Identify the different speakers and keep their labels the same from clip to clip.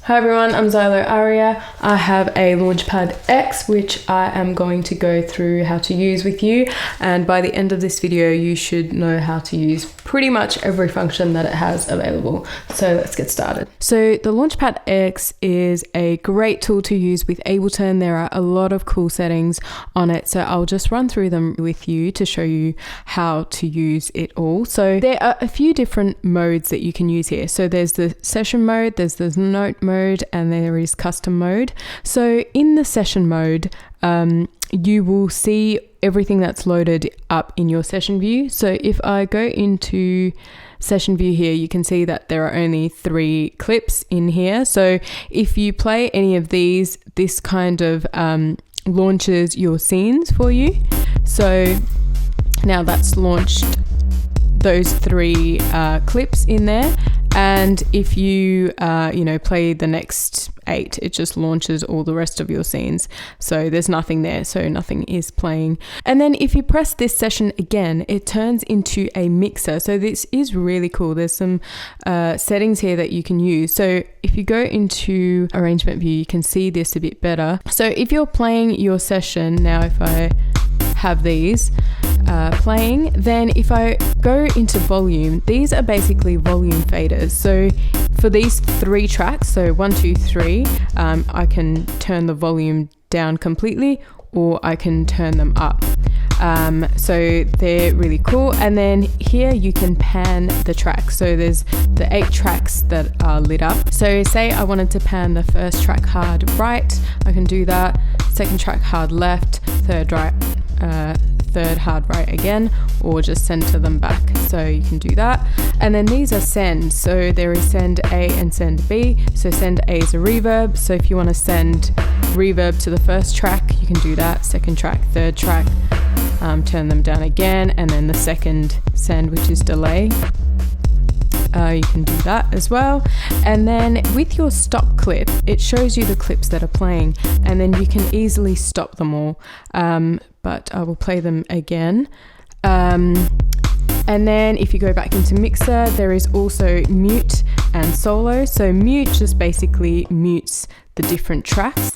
Speaker 1: Hi everyone, I'm Xylo Aria. I have a Launchpad X which I am going to go through how to use with you, and by the end of this video you should know how to use pretty much every function that it has available. So let's get started. So the Launchpad X is a great tool to use with Ableton. There are a lot of cool settings on it, so I'll just run through them with you to show you how to use it all. So there are a few different modes that you can use here. So there's the session mode, there's the note mode, and there is custom mode. So in the session mode, you will see everything that's loaded up in your session view. So if I go into session view here, you can see that there are only 3 clips in here. So if you play any of these, this kind of launches your scenes for you. So now that's launched those 3 clips in there, and if you play the next 8, it just launches all the rest of your scenes. So there's nothing there, so nothing is playing. And then if you press this session again, it turns into a mixer. So this is really cool. There's some settings here that you can use. So if you go into arrangement view, you can see this a bit better. So if you're playing your session now, if I have these playing, then if I go into volume, these are basically volume faders. So for these 3 tracks, so 1, 2, 3, I can turn the volume down completely, or I can turn them up. So they're really cool. And then here you can pan the tracks. So there's the 8 tracks that are lit up. So say I wanted to pan the first track hard right, I can do that. Second track hard left, third hard right again, or just center them back. So you can do that. And then these are send. So there is send A and send B. So send A is a reverb. So if you want to send reverb to the first track, you can do that. Second track, third track, turn them down again. And then the second send, which is delay, you can do that as well. And then with your stop clip, it shows you the clips that are playing, and then you can easily stop them all. But I will play them again. And then if you go back into mixer, there is also mute and solo. So mute just basically mutes the different tracks.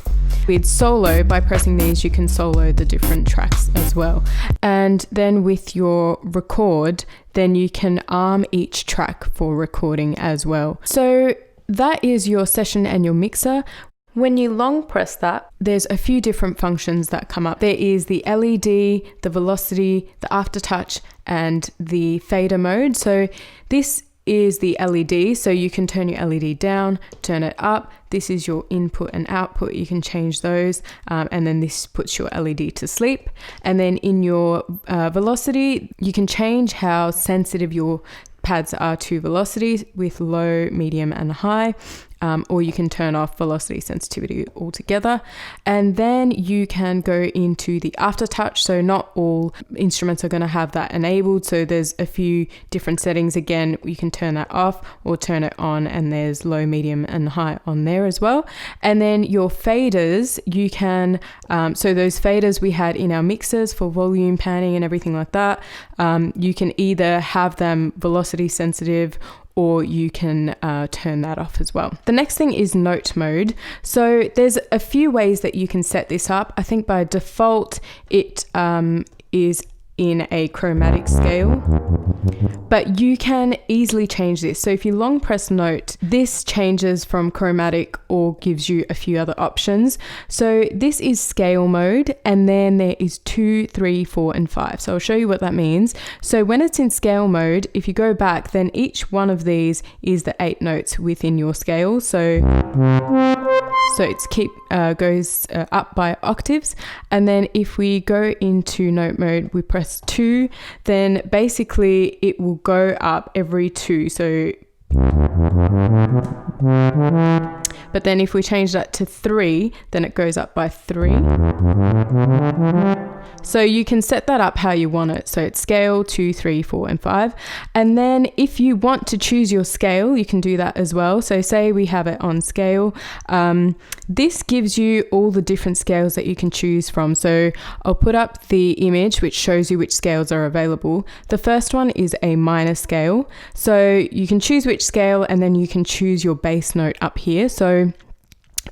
Speaker 1: With solo, by pressing these, you can solo the different tracks as well. And then with your record, then you can arm each track for recording as well. So that is your session and your mixer. When you long press that, there's a few different functions that come up. There is the LED, the velocity, the aftertouch, and the fader mode. So this is the LED, so you can turn your LED down, turn it up. This is your input and output. You can change those, and then this puts your LED to sleep. And then in your velocity, you can change how sensitive your pads are to velocity with low, medium, and high. Or you can turn off velocity sensitivity altogether. And then you can go into the aftertouch. So not all instruments are going to have that enabled. So there's a few different settings. Again, you can turn that off or turn it on, and there's low, medium, and high on there as well. And then your faders, you can, so those faders we had in our mixers for volume panning and everything like that, you can either have them velocity sensitive, or you can turn that off as well. The next thing is note mode. So there's a few ways that you can set this up. I think by default it is in a chromatic scale, but you can easily change this. So if you long press note, this changes from chromatic or gives you a few other options. So this is scale mode, and then there is 2, 3, 4, and 5. So I'll show you what that means. So when it's in scale mode, if you go back, then each one of these is the 8 notes within your scale. So it goes up by octaves. And then if we go into note mode, we press 2, then basically it will go up every 2. So but then if we change that to 3, then it goes up by 3. So you can set that up how you want it. So it's scale 2, 3, 4, and 5. And then if you want to choose your scale, you can do that as well. So say we have it on scale. This gives you all the different scales that you can choose from. So I'll put up the image which shows you which scales are available. The first one is a minor scale. So you can choose which scale, and then you can choose your bass note up here. So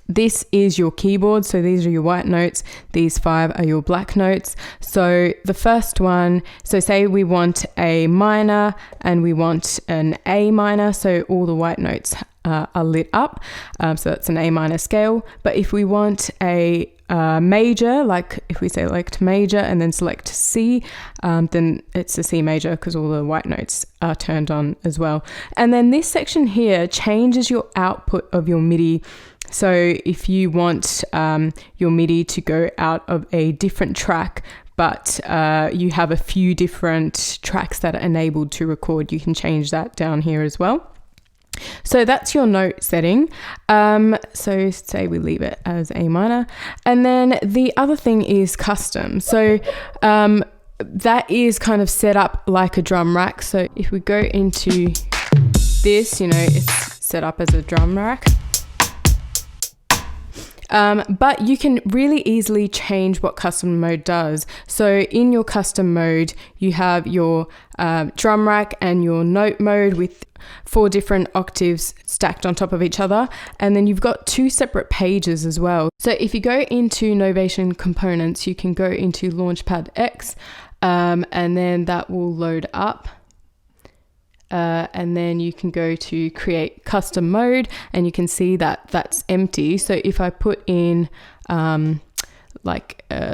Speaker 1: This is your keyboard, so these are your white notes, these 5 are your black notes. So the first one, so say we want a minor and we want an A minor, so all the white notes are lit up, so that's an A minor scale. But if we want a major, like if we select major and then select C, then it's a C major because all the white notes are turned on as well. And then this section here changes your output of your MIDI. So if you want your MIDI to go out of a different track, but you have a few different tracks that are enabled to record, you can change that down here as well. So that's your note setting. So say we leave it as A minor. And then the other thing is custom. So that is kind of set up like a drum rack. So if we go into this, it's set up as a drum rack. But you can really easily change what custom mode does. So in your custom mode, you have your drum rack and your note mode with 4 different octaves stacked on top of each other. And then you've got 2 separate pages as well. So if you go into Novation Components, you can go into Launchpad X, and then that will load up. And then you can go to create custom mode and you can see that that's empty. So if I put in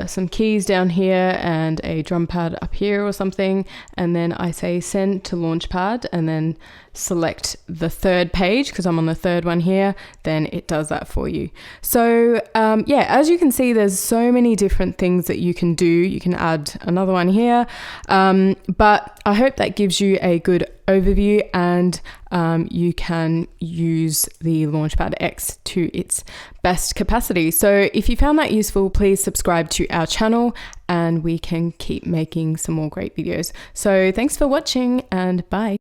Speaker 1: some keys down here and a drum pad up here or something, and then I say send to Launchpad and then select the 3rd page because I'm on the 3rd one here, then it does that for you. So yeah, as you can see, there's so many different things that you can do. You can add another one here, but I hope that gives you a good overview, and you can use the Launchpad X to its best capacity. So if you found that useful, please subscribe to our channel and we can keep making some more great videos. So thanks for watching and bye.